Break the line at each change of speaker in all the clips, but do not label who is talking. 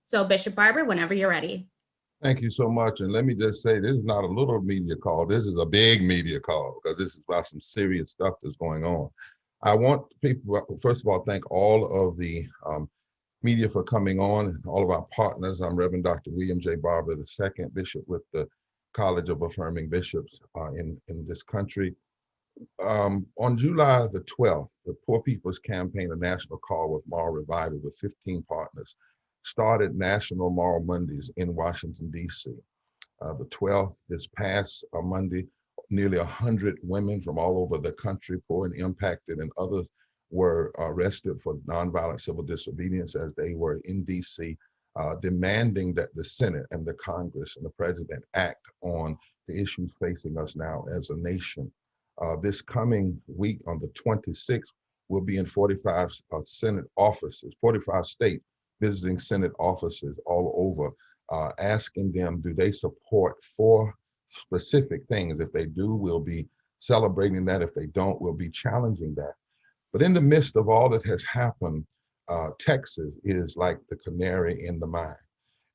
So Bishop Barber, whenever you're ready.
Thank you so much. And let me just say, this is not a little media call. This is a big media call because this is about some serious stuff that's going on. I want people, first of all, thank all of the media for coming on, all of our partners. I'm Reverend Dr. William J. Barber II, Bishop with the College of Affirming Bishops in this country. On July the 12th, the Poor People's Campaign, a national call with moral revival with 15 partners, started National Moral Mondays in Washington, D.C. The 12th, this past Monday, nearly 100 women from all over the country, poor and impacted, and others were arrested for nonviolent civil disobedience as they were in D.C., demanding that the Senate and the Congress and the President act on the issues facing us now as a nation. This coming week on the 26th, we'll be in 45 Senate offices, 45 states, visiting Senate offices all over, asking them, do they support 4 specific things? If they do, we'll be celebrating that. If they don't, we'll be challenging that. But in the midst of all that has happened, Texas is like the canary in the mine.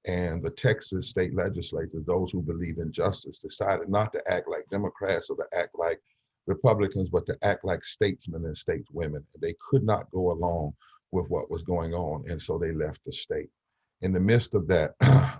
And the Texas state legislators, those who believe in justice, decided not to act like Democrats or to act like Republicans, but to act like statesmen and stateswomen. They could not go along with what was going on, and so they left the state. In the midst of that,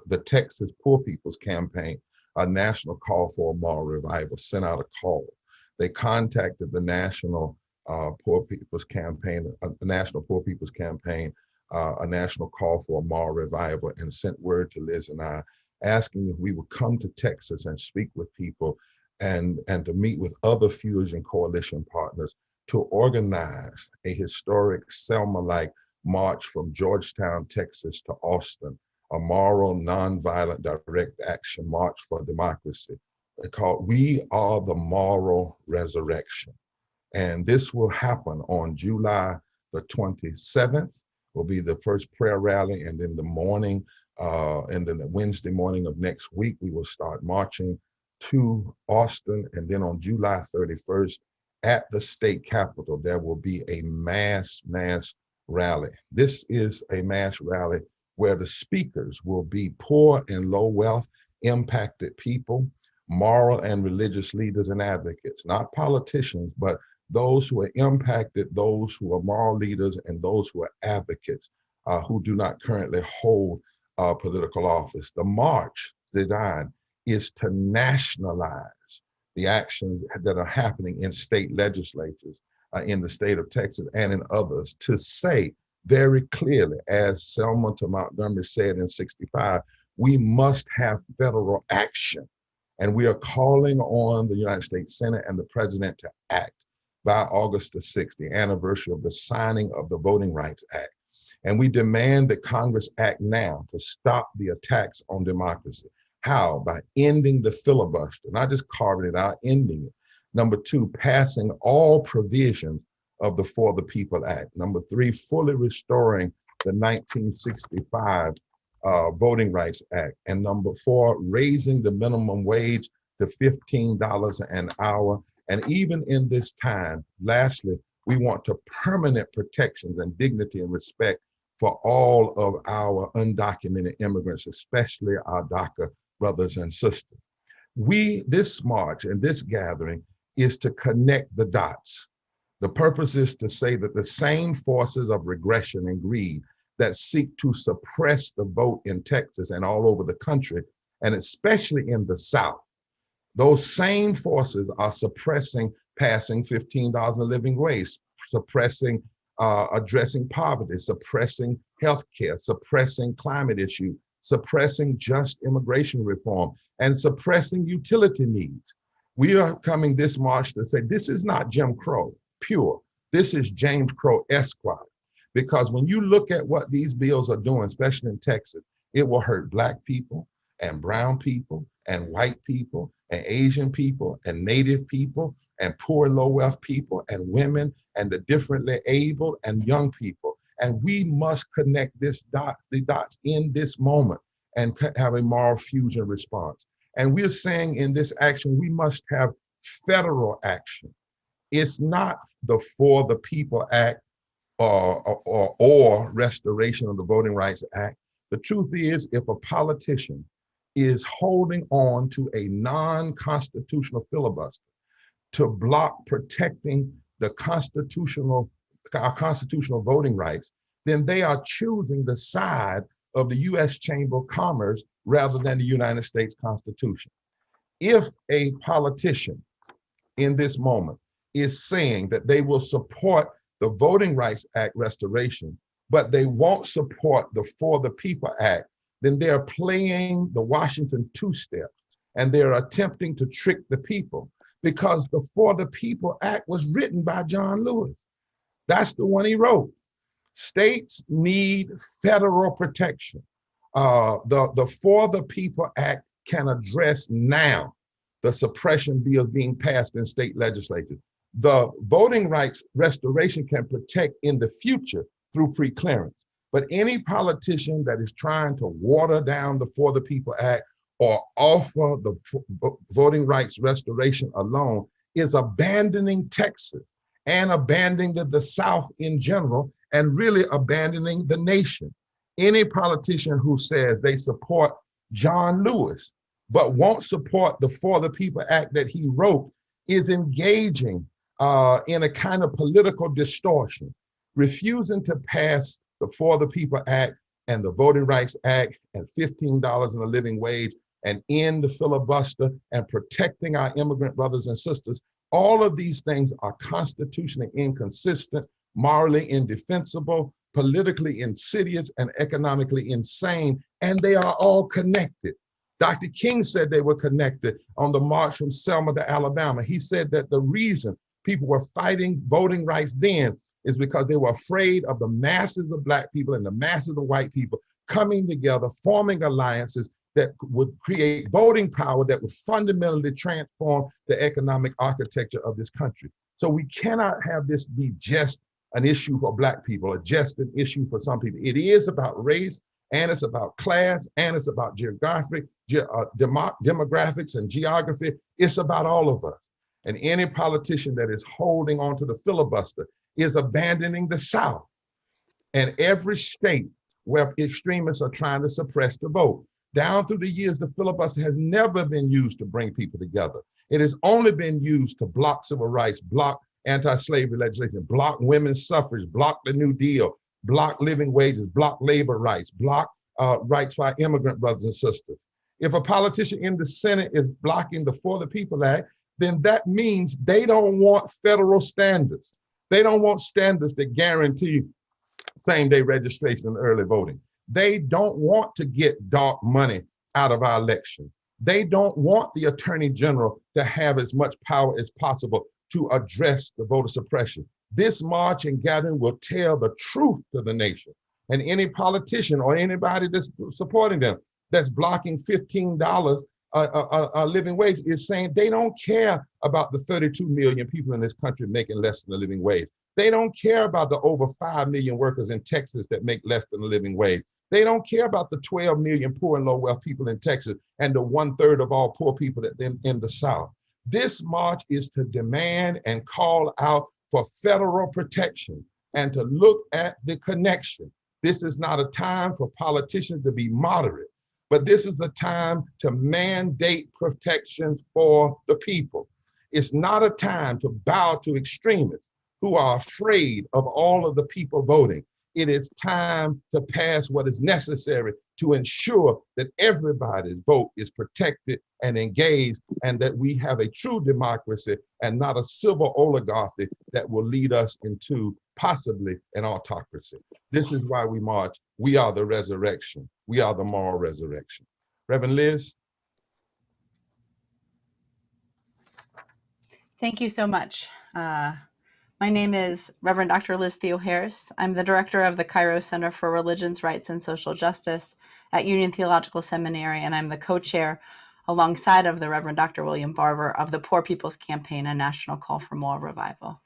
the Texas Poor People's Campaign, a national call for a moral revival, sent out a call. They contacted the National Poor People's Campaign, a National Poor People's Campaign, a national call for a moral revival, and sent word to Liz and I, asking if we would come to Texas and speak with people and to meet with other Fusion Coalition partners to organize a historic Selma-like march from Georgetown, Texas to Austin, a moral, nonviolent, direct action march for democracy. They call it We Are the Moral Resurrection. And this will happen on July the 27th, will be the first prayer rally. And then the morning, and then the Wednesday morning of next week, we will start marching to Austin. And then on July 31st, at the state capitol, there will be a mass rally. This is a mass rally where the speakers will be poor and low wealth, impacted people, moral and religious leaders and advocates, not politicians, but those who are impacted, those who are moral leaders, and those who are advocates who do not currently hold political office. The march design is to nationalize the actions that are happening in state legislatures in the state of Texas and in others, to say very clearly, as Selma to Montgomery said in '65, we must have federal action. And we are calling on the United States Senate and the President to act by August the 6th, the anniversary of the signing of the Voting Rights Act. And we demand that Congress act now to stop the attacks on democracy. How? By ending the filibuster, not just carving it out, ending it. Number 2, passing all provisions of the For the People Act. Number 3, fully restoring the 1965 Voting Rights Act. And number 4, raising the minimum wage to $15 an hour. And even in this time, lastly, we want to permanent protections and dignity and respect for all of our undocumented immigrants, especially our DACA brothers and sisters. This march and this gathering is to connect the dots. The purpose is to say that the same forces of regression and greed that seek to suppress the vote in Texas and all over the country, and especially in the South, those same forces are suppressing passing $15 a living wage, suppressing addressing poverty, suppressing healthcare, suppressing climate issues, suppressing just immigration reform, and suppressing utility needs. We are coming this march to say this is not Jim Crow pure. This is James Crow Esquire. Because when you look at what these bills are doing, especially in Texas, it will hurt Black people and brown people and white people and Asian people and Native people and poor and low wealth people and women and the differently able and young people. And we must connect the dots in this moment and have a moral fusion response. And we're saying in this action, we must have federal action. It's not the For the People Act or restoration of the Voting Rights Act. The truth is, if a politician is holding on to a non-constitutional filibuster to block protecting the our constitutional voting rights, then they are choosing the side of the U.S. Chamber of Commerce rather than the United States Constitution. If a politician in this moment is saying that they will support the Voting Rights Act restoration, but they won't support the For the People Act, then they're playing the Washington two-step, and they're attempting to trick the people, because the For the People Act was written by John Lewis. That's the one he wrote. States need federal protection. The For the People Act can address now the suppression bills being passed in state legislatures. The voting rights restoration can protect in the future through preclearance. But any politician that is trying to water down the For the People Act or offer the voting rights restoration alone is abandoning Texas and abandoning the South in general, and really abandoning the nation. Any politician who says they support John Lewis but won't support the For the People Act that he wrote is engaging in a kind of political distortion, refusing to pass the For the People Act and the Voting Rights Act and $15 in a living wage and end the filibuster and protecting our immigrant brothers and sisters. All of these things are constitutionally inconsistent, morally indefensible, politically insidious, and economically insane, and they are all connected. Dr. King said they were connected on the march from Selma to Alabama. He said that the reason people were fighting voting rights then is because they were afraid of the masses of Black people and the masses of white people coming together, forming alliances that would create voting power that would fundamentally transform the economic architecture of this country. So we cannot have this be just an issue for Black people or just an issue for some people. It is about race, and it's about class, and it's about demographics and geography. It's about all of us. And any politician that is holding on to the filibuster is abandoning the South and every state where extremists are trying to suppress the vote. Down through the years, the filibuster has never been used to bring people together. It has only been used to block civil rights, block anti-slavery legislation, block women's suffrage, block the New Deal, block living wages, block labor rights, block rights for our immigrant brothers and sisters. If a politician in the Senate is blocking the For the People Act, then that means they don't want federal standards. They don't want standards that guarantee same-day registration and early voting. They don't want to get dark money out of our election. They don't want the Attorney General to have as much power as possible to address the voter suppression. This march and gathering will tell the truth to the nation. And any politician or anybody that's supporting them that's blocking $15 a living wage is saying they don't care about the 32 million people in this country making less than a living wage. They don't care about the over 5 million workers in Texas that make less than a living wage. They don't care about the 12 million poor and low wealth people in Texas and the 1/3 of all poor people in the South. This march is to demand and call out for federal protection and to look at the connection. This is not a time for politicians to be moderate, but this is a time to mandate protection for the people. It's not a time to bow to extremists who are afraid of all of the people voting. It is time to pass what is necessary to ensure that everybody's vote is protected and engaged, and that we have a true democracy and not a civil oligarchy that will lead us into possibly an autocracy. This is why we march. We are the resurrection. We are the moral resurrection. Reverend Liz?
Thank you so much. My name is Reverend Dr. Liz Theo-Harris. I'm the director of the Cairo Center for Religions, Rights, and Social Justice at Union Theological Seminary, and I'm the co-chair alongside of the Reverend Dr. William Barber of the Poor People's Campaign, a national call for moral revival.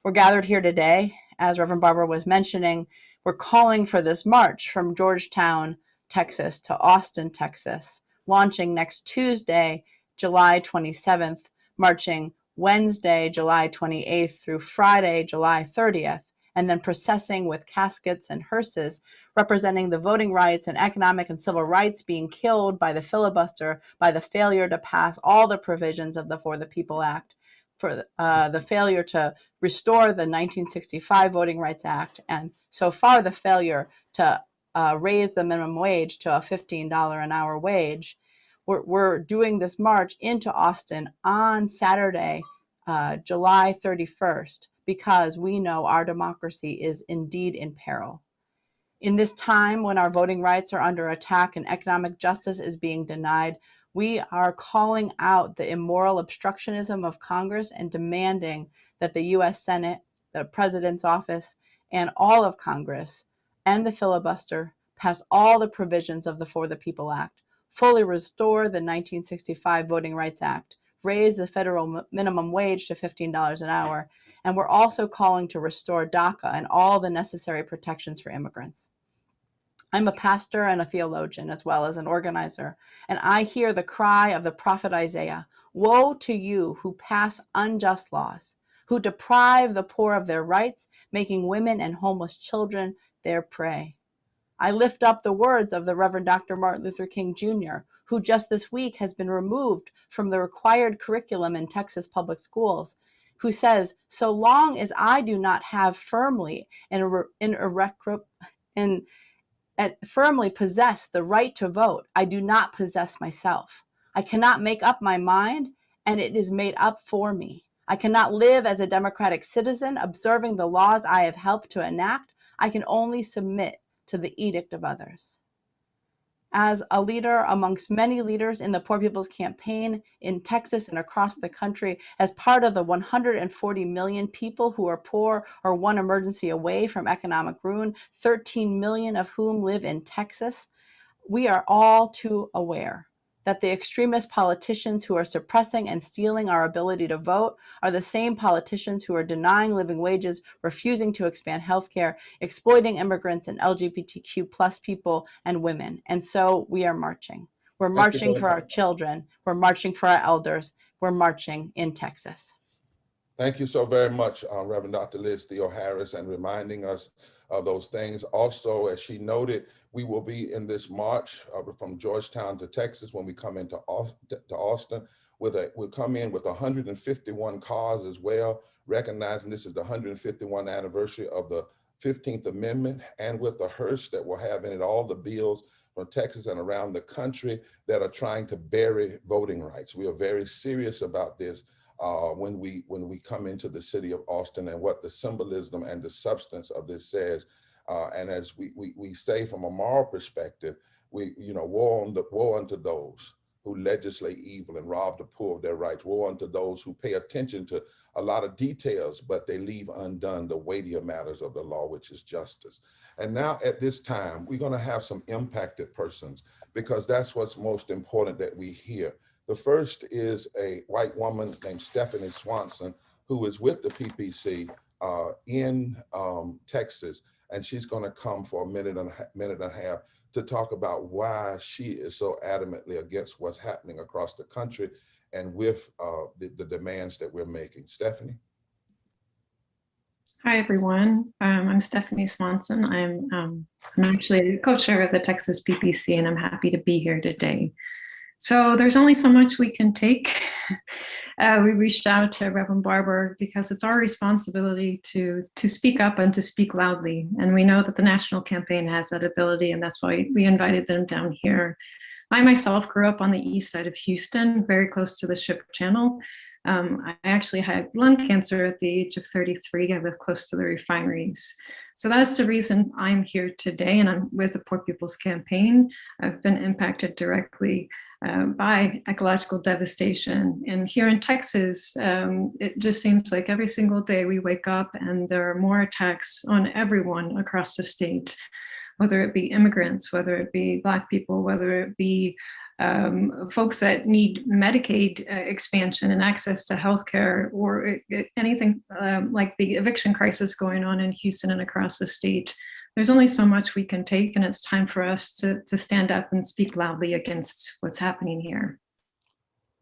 We're gathered here today, as Reverend Barber was mentioning, we're calling for this march from Georgetown, Texas to Austin, Texas, launching next Tuesday, July 27th, marching Wednesday, July 28th through Friday, July 30th, and then processing with caskets and hearses representing the voting rights and economic and civil rights being killed by the filibuster, by the failure to pass all the provisions of the For the People Act, for the failure to restore the 1965 Voting Rights Act, and so far the failure to raise the minimum wage to a $15 an hour wage. We're doing this march into Austin on Saturday, July 31st, because we know our democracy is indeed in peril. In this time when our voting rights are under attack and economic justice is being denied, we are calling out the immoral obstructionism of Congress and demanding that the U.S. Senate, the President's office, and all of Congress end the filibuster, pass all the provisions of the For the People Act, fully restore the 1965 Voting Rights Act, raise the federal minimum wage to $15 an hour, and we're also calling to restore DACA and all the necessary protections for immigrants. I'm a pastor and a theologian as well as an organizer, and I hear the cry of the prophet Isaiah, "Woe to you who pass unjust laws, who deprive the poor of their rights, making women and homeless children their prey." I lift up the words of the Reverend Dr. Martin Luther King Jr., who just this week has been removed from the required curriculum in Texas public schools, who says, "So long as I do not have firmly firmly possess the right to vote, I do not possess myself. I cannot make up my mind, and it is made up for me. I cannot live as a democratic citizen, observing the laws I have helped to enact. I can only submit to the edict of others." As a leader amongst many leaders in the Poor People's Campaign in Texas and across the country, as part of the 140 million people who are poor or one emergency away from economic ruin, 13 million of whom live in Texas, we are all too aware that the extremist politicians who are suppressing and stealing our ability to vote are the same politicians who are denying living wages, refusing to expand healthcare, exploiting immigrants and LGBTQ plus people and women. And so we are marching. We're marching for our children. We're marching for our elders. We're marching in Texas.
Thank you so very much, Reverend Dr. Liz Theo Harris, and reminding us of those things. Also, as she noted, we will be in this march from Georgetown to Texas when we come into Austin. We'll come in with 151 cars as well, recognizing this is the 151st anniversary of the 15th Amendment, and with the hearse that will have in it all the bills from Texas and around the country that are trying to bury voting rights. We are very serious about this. When we come into the city of Austin and what the symbolism and the substance of this says. And as we say from a moral perspective, woe unto those who legislate evil and rob the poor of their rights. Woe unto those who pay attention to a lot of details, but they leave undone the weightier matters of the law, which is justice. And now at this time, we're gonna have some impacted persons, because that's what's most important that we hear. The first is a white woman named Stephanie Swanson, who is with the PPC in Texas, and she's going to come for a minute and a half to talk about why she is so adamantly against what's happening across the country and with the demands that we're making. Stephanie?
Hi, everyone. I'm Stephanie Swanson. I'm actually co-chair of the Texas PPC, and I'm happy to be here today. So there's only so much we can take. We reached out to Reverend Barber because it's our responsibility to speak up and to speak loudly. And we know that the national campaign has that ability, and that's why we invited them down here. I myself grew up on the east side of Houston, very close to the Ship Channel. I actually had lung cancer at the age of 33. I live close to the refineries. So that's the reason I'm here today, and I'm with the Poor People's Campaign. I've been impacted directly by ecological devastation. And here in Texas, it just seems like every single day we wake up and there are more attacks on everyone across the state, whether it be immigrants, whether it be Black people, whether it be folks that need Medicaid expansion and access to healthcare, or anything like the eviction crisis going on in Houston and across the state. There's only so much we can take, and it's time for us to stand up and speak loudly against what's happening here.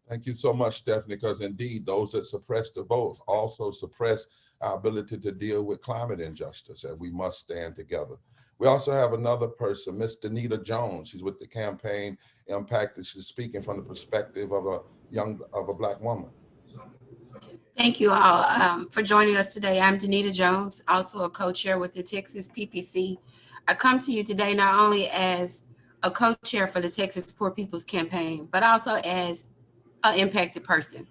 Thank you so much, Stephanie, because indeed those that suppress the vote also suppress our ability to deal with climate injustice, and we must stand together. We also have another person, Miss Danita Jones. She's with the campaign Impact. She's speaking from the perspective of a Black woman.
Thank you all for joining us today. I'm Danita Jones, also a co-chair with the Texas PPC. I come to you today not only as a co-chair for the Texas Poor People's Campaign, but also as an impacted person.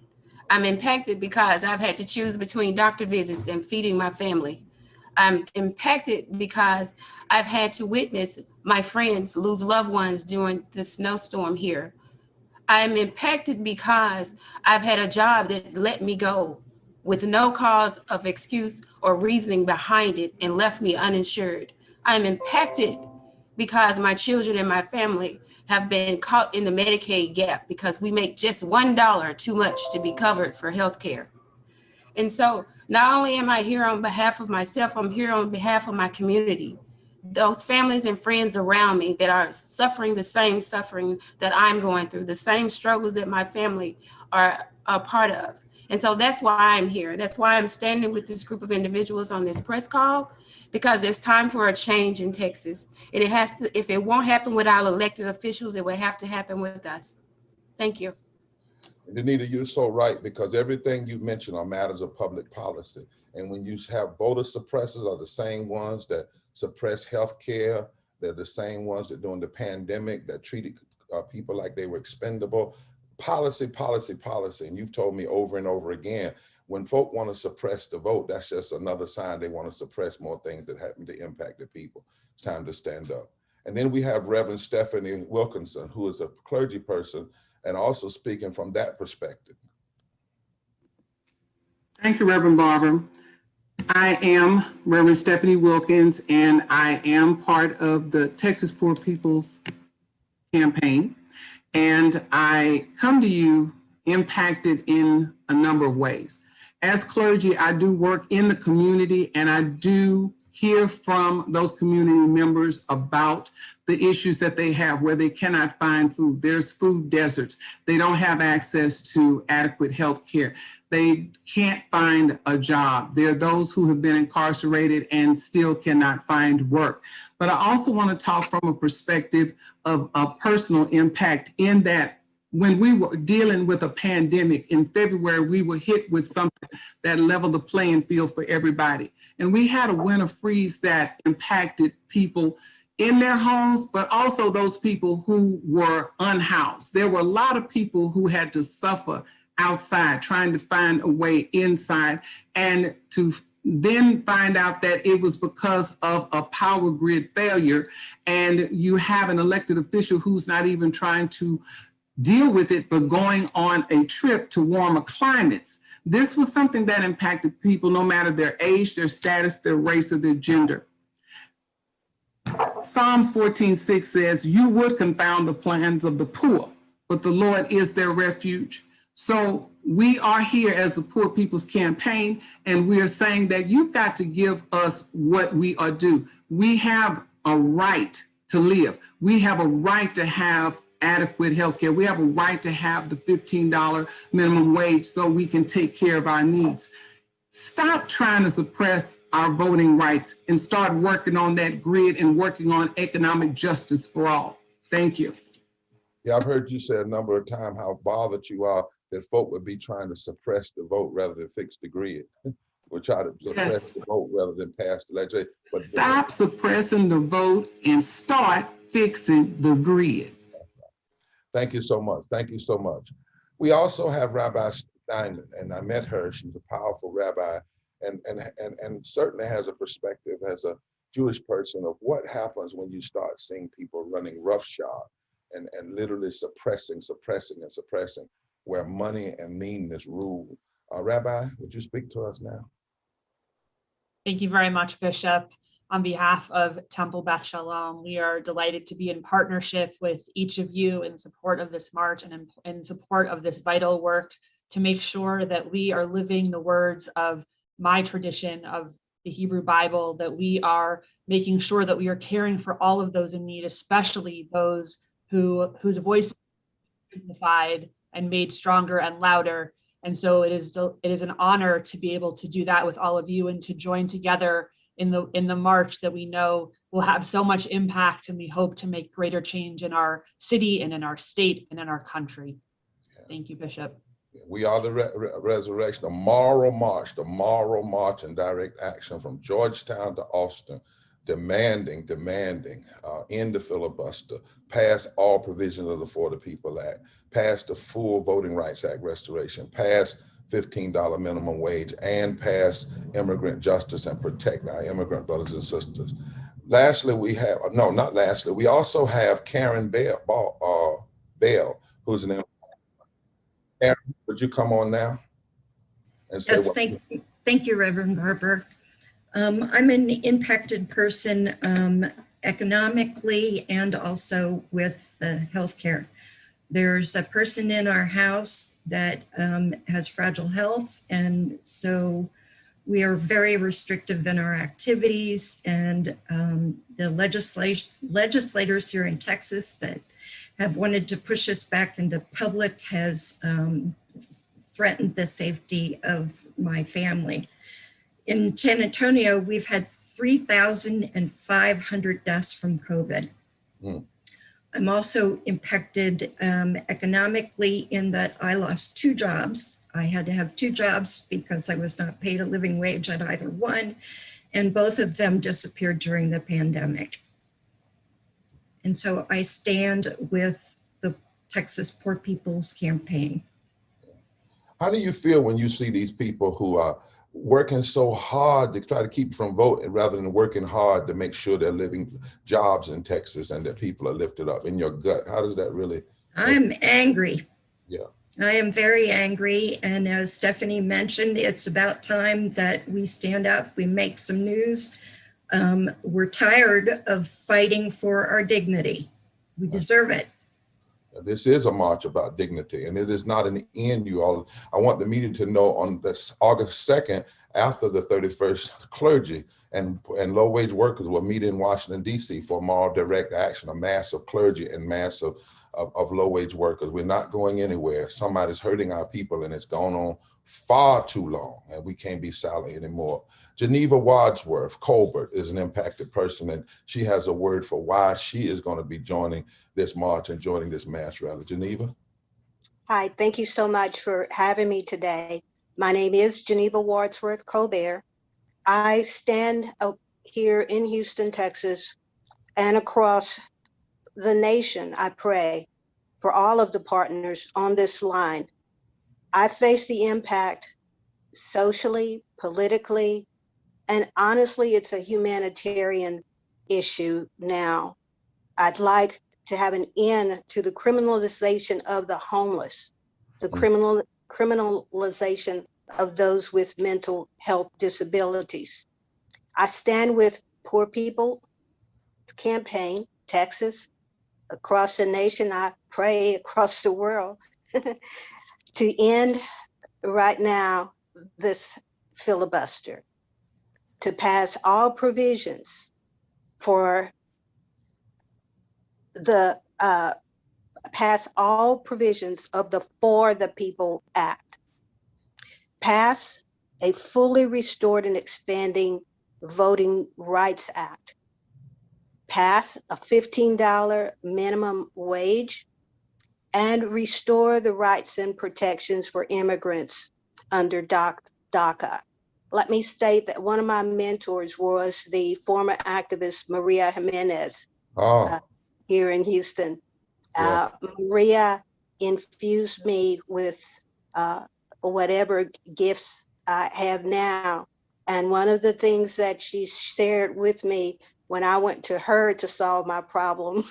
I'm impacted because I've had to choose between doctor visits and feeding my family. I'm impacted because I've had to witness my friends lose loved ones during the snowstorm here. I'm impacted because I've had a job that let me go with no cause of excuse or reasoning behind it and left me uninsured. I'm impacted because my children and my family have been caught in the Medicaid gap because we make just $1 too much to be covered for health care. And so not only am I here on behalf of myself, I'm here on behalf of my community, those families and friends around me that are suffering the same suffering that I'm going through, the same struggles that my family are a part of. And so that's why I'm here. That's why I'm standing with this group of individuals on this press call, because there's time for a change in Texas. And it has to, if it won't happen with our elected officials, it will have to happen with us. Thank you.
Danita, you're so right, because everything you mentioned are matters of public policy. And when you have voter suppressors are the same ones that suppress health care, they're the same ones that during the pandemic that treated people like they were expendable. Policy, policy, policy. And you've told me over and over again, when folk want to suppress the vote, that's just another sign they want to suppress more things that happen to impact the people. It's time to stand up. And then we have Reverend Stephanie Wilkinson, who is a clergy person and also speaking from that perspective.
Thank you, Reverend Barber. I am Reverend Stephanie Wilkins, and I am part of the Texas Poor People's Campaign. And I come to you impacted in a number of ways. As clergy, I do work in the community, and I do hear from those community members about the issues that they have where they cannot find food. There's food deserts. They don't have access to adequate health care. They can't find a job. There are those who have been incarcerated and still cannot find work. But I also want to talk from a perspective of a personal impact, in that when we were dealing with a pandemic in February, we were hit with something that leveled the playing field for everybody. And we had a winter freeze that impacted people in their homes, but also those people who were unhoused. There were a lot of people who had to suffer outside trying to find a way inside, and to then find out that it was because of a power grid failure, and you have an elected official who's not even trying to deal with it, but going on a trip to warmer climates. This was something that impacted people no matter their age, their status, their race, or their gender. Psalms 14:6 says, "You would confound the plans of the poor, but the Lord is their refuge." So we are here as the Poor People's Campaign, and we are saying that you've got to give us what we are due. We have a right to live. We have a right to have adequate health care. We have a right to have the $15 minimum wage so we can take care of our needs. Stop trying to suppress our voting rights and start working on that grid and working on economic justice for all. Thank you.
Yeah, I've heard you say a number of times how bothered you are that folk would be trying to suppress the vote rather than fix the grid. We'll try to suppress the vote rather than pass the legislation. But
stop suppressing the vote and start fixing the grid.
Thank you so much. Thank you so much. We also have Rabbi Steinman, and I met her. She's a powerful rabbi, and certainly has a perspective as a Jewish person of what happens when you start seeing people running roughshod and literally suppressing, where money and meanness rule. Rabbi, would you speak to us now?
Thank you very much, Bishop. On behalf of Temple Beth Shalom, we are delighted to be in partnership with each of you in support of this march and in support of this vital work to make sure that we are living the words of my tradition of the Hebrew Bible, that we are making sure that we are caring for all of those in need, especially those whose voice is dignified and made stronger and louder. And so it is an honor to be able to do that with all of you and to join together in the march that we know will have so much impact, and we hope to make greater change in our city and in our state and in our country. Thank you, Bishop.
We are the resurrection, the moral march and direct action from Georgetown to Austin, demanding, end the filibuster, pass all provisions of the For the People Act, pass the full Voting Rights Act restoration, pass $15 minimum wage, and pass immigrant justice and protect our immigrant brothers and sisters. Lastly, we have, no, not lastly, we also have Karen Bell, who's an, Karen, would you come on now? And say
Yes,
what?
thank you, Reverend Barber. I'm an impacted person economically and also with healthcare. There's a person in our house that has fragile health, and so we are very restrictive in our activities, and the legislators here in Texas that have wanted to push us back into public has threatened the safety of my family. In San Antonio, we've had 3,500 deaths from COVID.
Mm.
I'm also impacted economically in that I lost 2 jobs. I had to have 2 jobs because I was not paid a living wage at either one, and both of them disappeared during the pandemic. And so I stand with the Texas Poor People's Campaign.
How do you feel when you see these people who are working so hard to try to keep from voting rather than working hard to make sure they're living jobs in Texas and that people are lifted up? In your gut, how does that really?
I'm angry.
Yeah.
I am very angry. And as Stephanie mentioned, it's about time that we stand up, we make some news. We're tired of fighting for our dignity. We deserve it.
This is a march about dignity, and it is not an end, you all. I want the media to know on this August 2nd, after the 31st, clergy and low-wage workers will meet in Washington, D.C. for more direct action, a mass of clergy and mass of low-wage workers. We're not going anywhere. Somebody's hurting our people, and it's gone on far too long, and we can't be silent anymore. Geneva Wadsworth, Colbert, is an impacted person, and she has a word for why she is going to be joining this march and joining this mass rally. Geneva?
Hi, thank you so much for having me today. My name is Geneva Wadsworth Colbert. I stand up here in Houston, Texas, and across the nation. I pray for all of the partners on this line. I face the impact socially, politically, and honestly, it's a humanitarian issue now. I'd like to have an end to the criminalization of the homeless, the criminalization of those with mental health disabilities. I stand with Poor People Campaign, Texas, across the nation. I pray across the world to end right now this filibuster, to pass all provisions for the pass all provisions of the For the People Act, pass a fully restored and expanding Voting Rights Act, pass a $15 minimum wage, and restore the rights and protections for immigrants under DACA. Let me state that one of my mentors was the former activist Maria Jimenez here in Houston.
Yeah.
Maria infused me with whatever gifts I have now. And one of the things that she shared with me when I went to her to solve my problem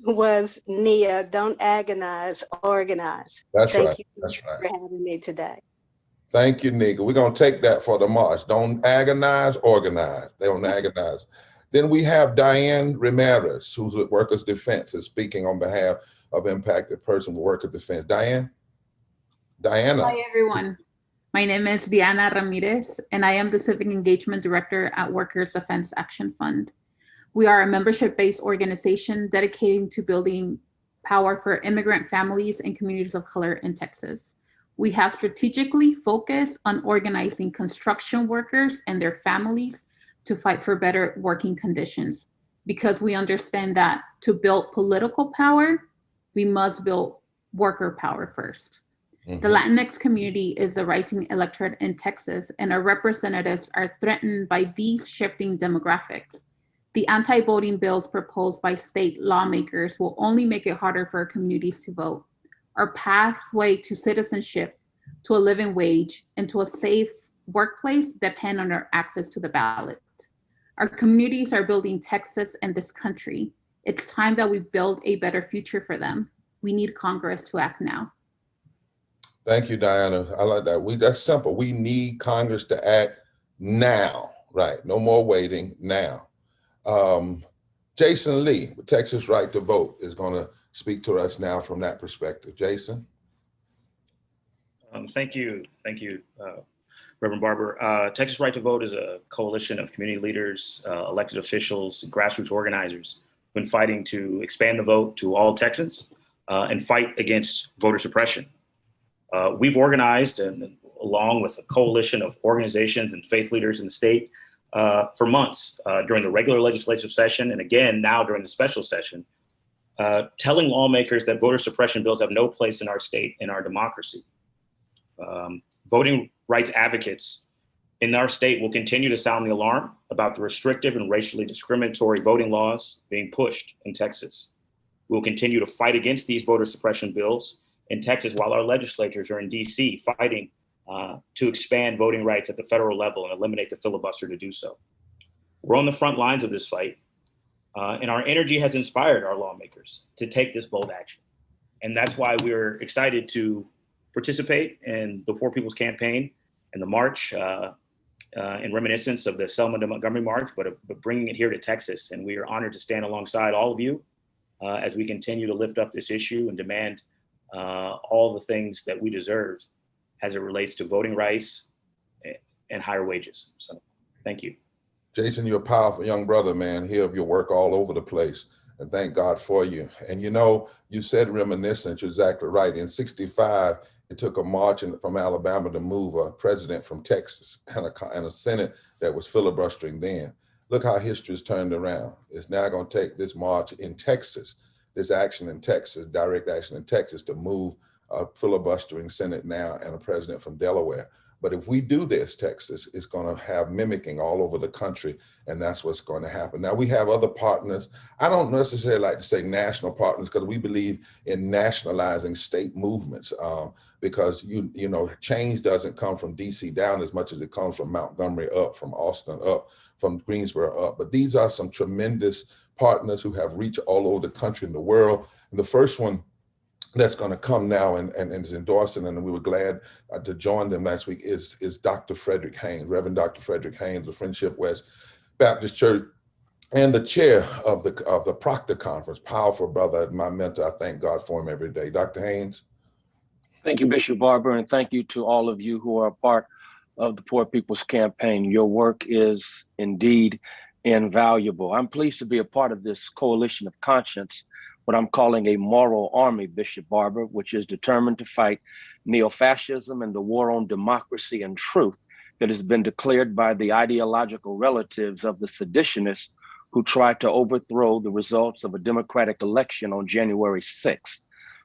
was, Nia, don't agonize, organize.
That's
Thank
right.
you
That's
for
right.
having me today.
Thank you, Nika. We're going to take that for the march. Don't agonize, organize. They don't agonize. Then we have Diane Ramirez, who's with Workers Defense, is speaking on behalf of impacted persons with Workers Defense. Diana.
Hi, everyone. My name is Diana Ramirez, and I am the Civic Engagement Director at Workers Defense Action Fund. We are a membership-based organization dedicated to building power for immigrant families and communities of color in Texas. We have strategically focused on organizing construction workers and their families to fight for better working conditions, because we understand that to build political power, we must build worker power first. The Latinx community is the rising electorate in Texas, and our representatives are threatened by these shifting demographics. The anti-voting bills proposed by state lawmakers will only make it harder for our communities to vote. Our pathway to citizenship, to a living wage, and to a safe workplace depend on our access to the ballot. Our communities are building Texas and this country. It's time that we build a better future for them. We need Congress to act now.
Thank you, Diana. I like that. That's simple. We need Congress to act now, right? No more waiting, now. Jason Lee, with Texas Right to Vote, is going to speak to us now from that perspective. Jason?
Thank you, Reverend Barber. Texas Right to Vote is a coalition of community leaders, elected officials, and grassroots organizers who've been fighting to expand the vote to all Texans and fight against voter suppression. We've organized, and along with a coalition of organizations and faith leaders in the state, for months during the regular legislative session, and again now during the special session, telling lawmakers that voter suppression bills have no place in our state, in our democracy. Voting rights advocates in our state will continue to sound the alarm about the restrictive and racially discriminatory voting laws being pushed in Texas. We'll continue to fight against these voter suppression bills in Texas while our legislatures are in DC fighting to expand voting rights at the federal level and eliminate the filibuster to do so. We're on the front lines of this fight, and our energy has inspired our lawmakers to take this bold action. And that's why we're excited to participate in the Poor People's Campaign and the march in reminiscence of the Selma to Montgomery March, but bringing it here to Texas. And we are honored to stand alongside all of you as we continue to lift up this issue and demand all the things that we deserve as it relates to voting rights and higher wages. So thank you.
Jason, you're a powerful young brother, man. Hear of your work all over the place, and thank God for you. And you know, you said reminiscent, you're exactly right. In '65, it took a march from Alabama to move a president from Texas and a Senate that was filibustering then. Look how history's turned around. It's now going to take this march in Texas, this action in Texas, direct action in Texas, to move a filibustering Senate now and a president from Delaware. But if we do this, Texas is going to have mimicking all over the country, and that's what's going to happen. Now, we have other partners. I don't necessarily like to say national partners because we believe in nationalizing state movements because, you know, change doesn't come from DC down as much as it comes from Montgomery up, from Austin up, from Greensboro up. But these are some tremendous partners who have reach all over the country and the world. And the first one that's going to come now and is endorsing, and we were glad to join them last week, is Dr. Frederick Haynes, Reverend Dr. Frederick Haynes of Friendship West Baptist Church, and the chair of the Proctor Conference. Powerful brother, my mentor. I thank God for him every day. Dr. Haynes.
Thank you, Bishop Barber, and thank you to all of you who are a part of the Poor People's Campaign. Your work is indeed invaluable. I'm pleased to be a part of this coalition of conscience, what I'm calling a moral army, Bishop Barber, which is determined to fight neo-fascism and the war on democracy and truth that has been declared by the ideological relatives of the seditionists who tried to overthrow the results of a democratic election on January 6th.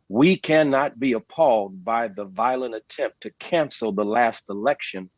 We cannot be appalled by the violent attempt to cancel the last election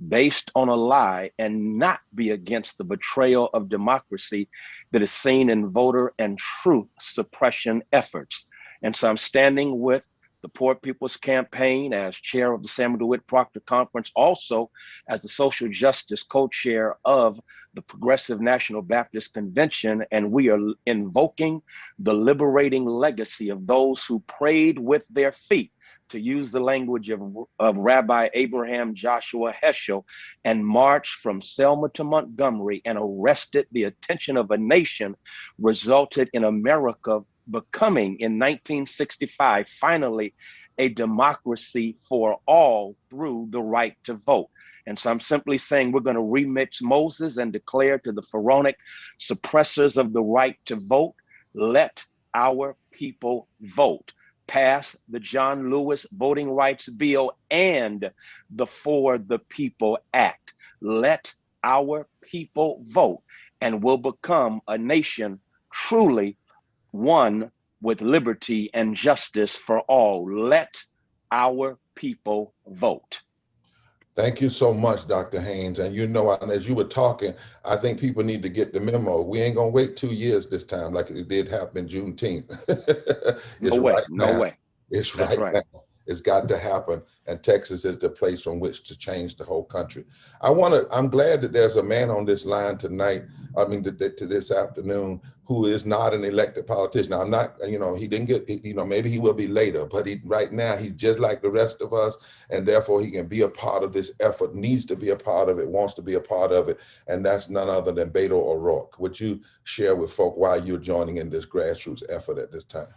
based on a lie and not be against the betrayal of democracy that is seen in voter and truth suppression efforts. And so I'm standing with the Poor People's Campaign as chair of the Samuel DeWitt Proctor Conference, also as the social justice co-chair of the Progressive National Baptist Convention. And we are invoking the liberating legacy of those who prayed with their feet, to use the language of Rabbi Abraham Joshua Heschel, and marched from Selma to Montgomery and arrested the attention of a nation, resulted in America becoming, in 1965, finally a democracy for all through the right to vote. And so I'm simply saying we're going to remix Moses and declare to the pharaonic suppressors of the right to vote, let our people vote. Pass the John Lewis Voting Rights Bill and the For the People Act. Let our people vote, and we'll become a nation truly one with liberty and justice for all. Let our people vote.
Thank you so much, Dr. Haynes. And you know, and as you were talking, I think people need to get the memo. We ain't gonna wait 2 years this time like it did happen Juneteenth.
No way, no way.
It's
That's
right
right.
now. It's got to happen. And Texas is the place from which to change the whole country. I'm glad that there's a man on this line tonight, to this afternoon, who is not an elected politician. Now, I'm not, he didn't get, maybe he will be later, but right now he's just like the rest of us. And therefore he can be a part of this effort, needs to be a part of it, wants to be a part of it. And that's none other than Beto O'Rourke. Would you share with folk why you're joining in this grassroots effort at this time?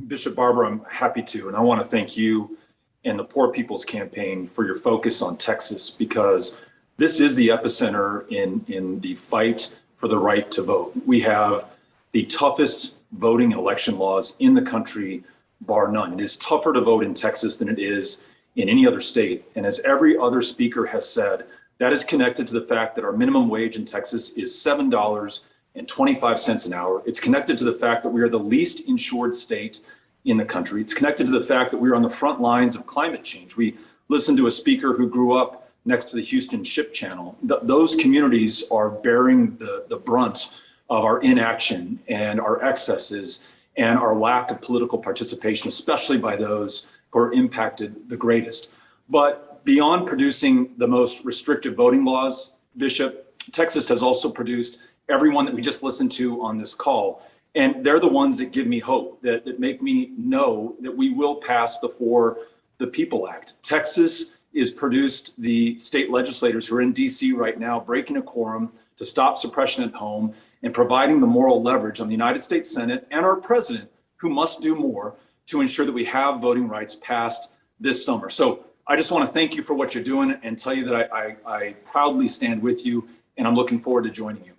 Bishop Barber, I'm happy to, and I want to thank you and the Poor People's Campaign for your focus on Texas, because this is the epicenter in the fight for the right to vote. We have the toughest voting and election laws in the country, bar none. It is tougher to vote in Texas than it is in any other state. And as every other speaker has said, that is connected to the fact that our minimum wage in Texas is $7.25 an hour. It's connected to the fact that we are the least insured state in the country. It's connected to the fact that we're on the front lines of climate change. We listened to a speaker who grew up next to the Houston Ship Channel. Those communities are bearing the brunt of our inaction and our excesses and our lack of political participation, especially by those who are impacted the greatest. But beyond producing the most restrictive voting laws, Bishop, Texas has also produced everyone that we just listened to on this call. And they're the ones that give me hope, that make me know that we will pass the For the People Act. Texas is produced the state legislators who are in DC right now, breaking a quorum to stop suppression at home and providing the moral leverage on the United States Senate and our president, who must do more to ensure that we have voting rights passed this summer. So I just want to thank you for what you're doing and tell you that I proudly stand with you, and I'm looking forward to joining you.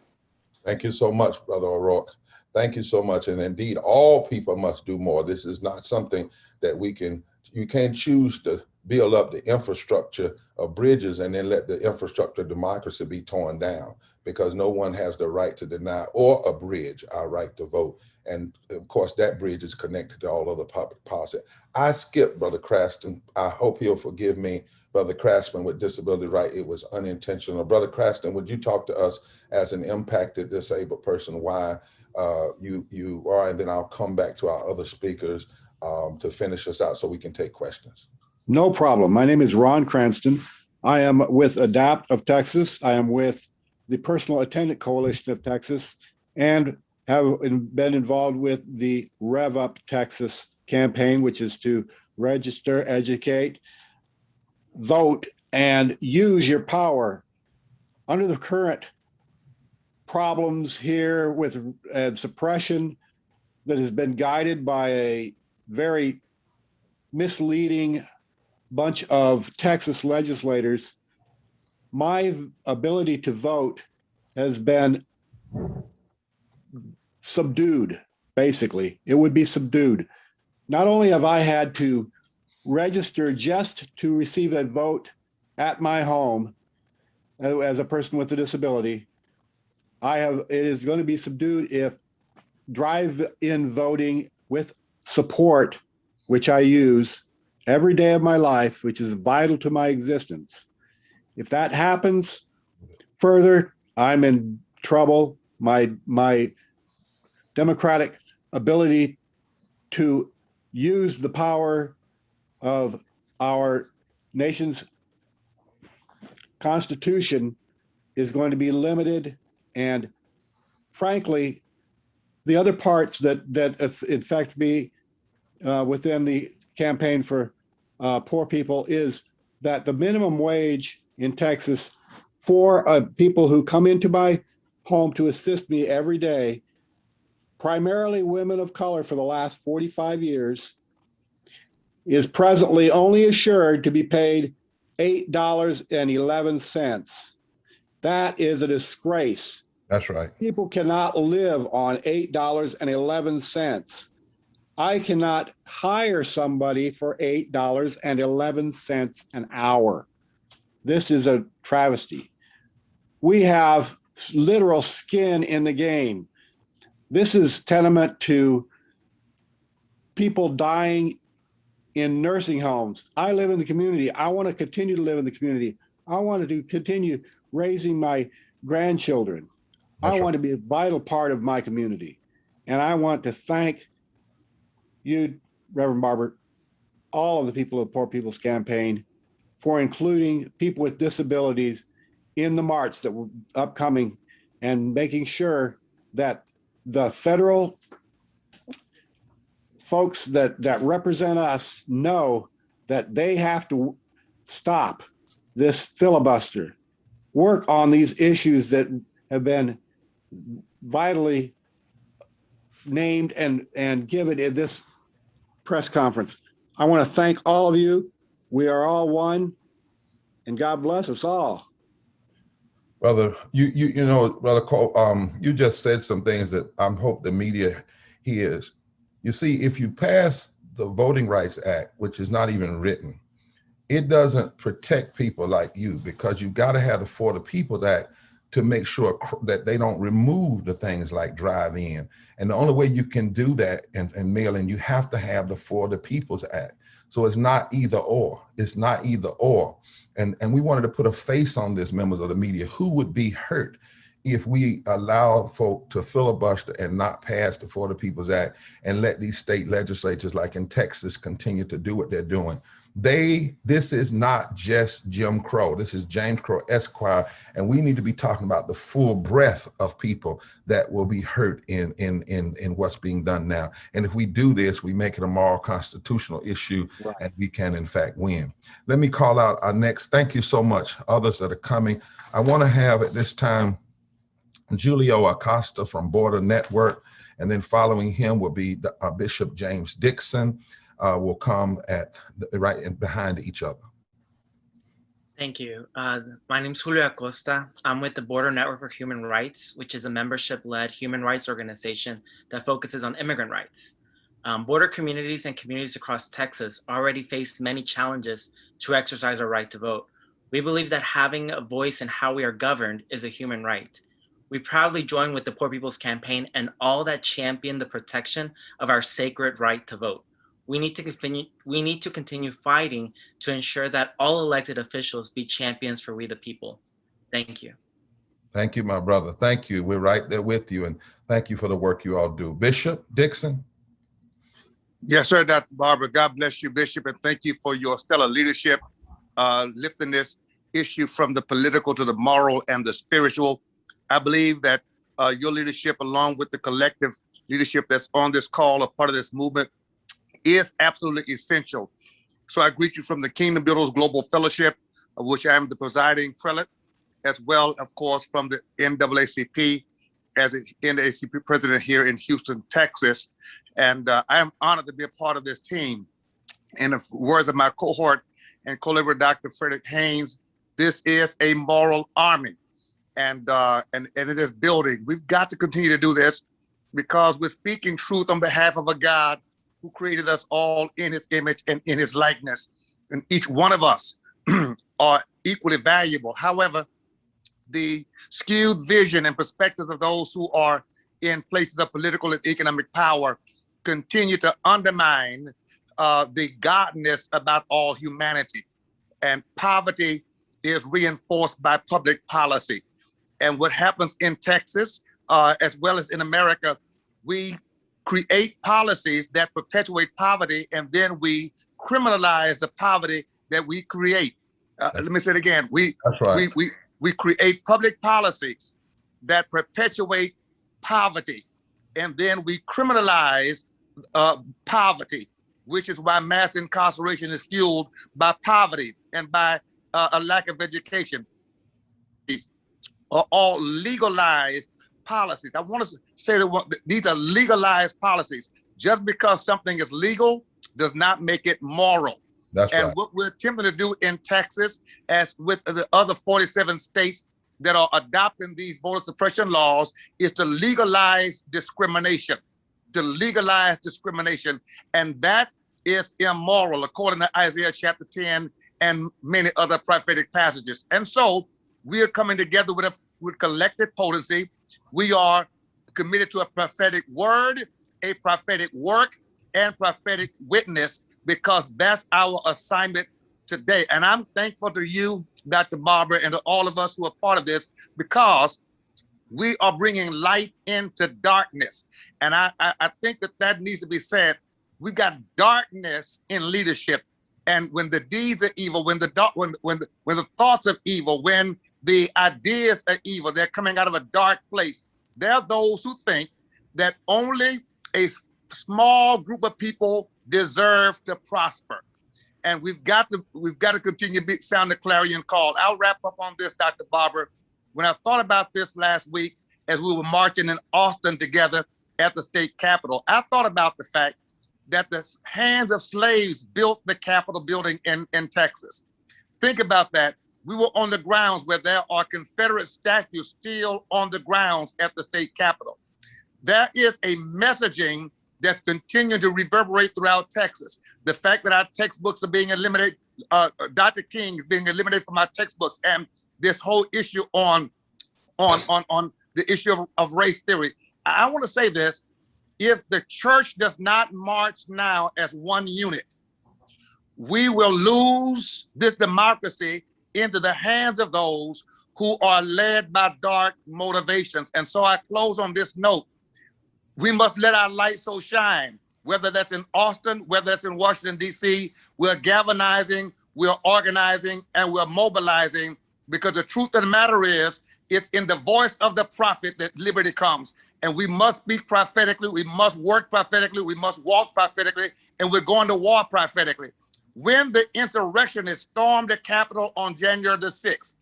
Thank you so much, Brother O'Rourke. Thank you so much. And indeed, all people must do more. This is not something that you can't choose to build up the infrastructure of bridges and then let the infrastructure of democracy be torn down, because no one has the right to deny or abridge our right to vote. And of course, that bridge is connected to all other public policy. I skipped Brother Crafton. I hope he'll forgive me. Brother Craftsman with disability right, it was unintentional. Brother Crafton, would you talk to us as an impacted disabled person why you are, and then I'll come back to our other speakers to finish us out so we can take questions.
No problem. My name is Ron Cranston. I am with ADAPT of Texas. I am with the Personal Attendant Coalition of Texas and have been involved with the Rev Up Texas campaign, which is to register, educate, vote, and use your power. Under the current problems here with suppression that has been guided by a very misleading bunch of Texas legislators, my ability to vote has been subdued, basically. It would be subdued. Not only have I had to register just to receive a vote at my home as a person with a disability, it is going to be subdued if drive-in voting with support, which I use every day of my life, which is vital to my existence. If that happens further, I'm in trouble. My democratic ability to use the power of our nation's Constitution is going to be limited. And frankly, the other parts that affect me within the campaign for poor people is that the minimum wage in Texas for people who come into my home to assist me every day, primarily women of color for the last 45 years, is presently only assured to be paid $8.11. That is a disgrace.
That's right.
People cannot live on $8.11. I cannot hire somebody for $8.11 an hour. This is a travesty. We have literal skin in the game. This is tenement to people dying in nursing homes. I live in the community. I want to continue to live in the community. I want to continue raising my grandchildren. I want to be a vital part of my community. And I want to thank you, Reverend Barber, all of the people of Poor People's Campaign for including people with disabilities in the march that were upcoming and making sure that the federal folks that represent us know that they have to stop this filibuster, work on these issues that have been vitally named and given in this press conference. I want to thank all of you. We are all one, and God bless us all.
Brother, you know, Brother Cole, you just said some things that I hope the media hears. You see, if you pass the Voting Rights Act, which is not even written, it doesn't protect people like you, because you got to have the For the People's Act to make sure that they don't remove the things like drive-in. And the only way you can do that and mail in, you have to have the For the People's Act. So it's not either or. It's not either or. And we wanted to put a face on this, members of the media, who would be hurt if we allow folk to filibuster and not pass the For the People's Act and let these state legislatures like in Texas continue to do what they're doing. This is not just Jim Crow. This is James Crow Esquire, and we need to be talking about the full breadth of people that will be hurt in what's being done now. And if we do this, we make it a moral constitutional issue, right, and we can in fact win. Let me call out our next. Thank you so much. Others that are coming. I want to have at this time Julio Acosta from Border Network, and then following him will be Bishop James Dixon. Will come at right in behind each other.
Thank you. My name is Julio Acosta. I'm with the Border Network for Human Rights, which is a membership-led human rights organization that focuses on immigrant rights. Border communities and communities across Texas already face many challenges to exercise our right to vote. We believe that having a voice in how we are governed is a human right. We proudly join with the Poor People's Campaign and all that champion the protection of our sacred right to vote. We need to continue fighting to ensure that all elected officials be champions for we the people. Thank you.
Thank you, my brother. Thank you. We're right there with you, and thank you for the work you all do. Bishop Dixon.
Yes, sir, Dr. Barber. God bless you, Bishop, and thank you for your stellar leadership, lifting this issue from the political to the moral and the spiritual. I believe that your leadership, along with the collective leadership that's on this call, a part of this movement, is absolutely essential. So I greet you from the Kingdom Builders Global Fellowship, of which I am the presiding prelate, as well, of course, from the NAACP as a NAACP president here in Houston, Texas. And I am honored to be a part of this team. In the words of my cohort and co-laborer, Dr. Frederick Haynes, this is a moral army, and it is building. We've got to continue to do this because we're speaking truth on behalf of a God who created us all in his image and in his likeness. And each one of us are equally valuable. However, the skewed vision and perspectives of those who are in places of political and economic power continue to undermine the godness about all humanity. And poverty is reinforced by public policy. And what happens in Texas, as well as in America, we create policies that perpetuate poverty, and then we criminalize the poverty that we create. Let me say it again. We create public policies that perpetuate poverty, and then we criminalize poverty, which is why mass incarceration is fueled by poverty and by a lack of education. These are all legalized policies. I want to say that these are legalized policies. Just because something is legal does not make it moral.
That's
and
right.
What we're attempting to do in Texas, as with the other 47 states that are adopting these voter suppression laws, is to legalize discrimination. to legalize discrimination, and that is immoral, according to Isaiah chapter 10 and many other prophetic passages. And so we are coming together with collective potency. We are committed to a prophetic word, a prophetic work, and prophetic witness, because that's our assignment today. And I'm thankful to you, Dr. Barbara, and to all of us who are part of this, because we are bringing light into darkness. And I think that needs to be said. We got darkness in leadership. And when the deeds are evil, when the thoughts of evil, when the ideas are evil, they're coming out of a dark place. There are those who think that only a small group of people deserve to prosper. And we've got to continue to sound the clarion call. I'll wrap up on this, Dr. Barber. When I thought about this last week, as we were marching in Austin together at the state capitol, I thought about the fact that the hands of slaves built the Capitol building in Texas. Think about that. We were on the grounds where there are Confederate statues still on the grounds at the state capitol. There is a messaging that's continuing to reverberate throughout Texas. The fact that our textbooks are being eliminated, Dr. King is being eliminated from our textbooks, and this whole issue on the issue of race theory. I want to say this: if the church does not march now as one unit, we will lose this democracy into the hands of those who are led by dark motivations. And so I close on this note. We must let our light so shine, whether that's in Austin, whether that's in Washington, D.C. We're galvanizing, we're organizing, and we're mobilizing, because the truth of the matter is, it's in the voice of the prophet that liberty comes. And we must speak prophetically, we must work prophetically, we must walk prophetically, and we're going to war prophetically. When the insurrectionists stormed the Capitol on January the 6th,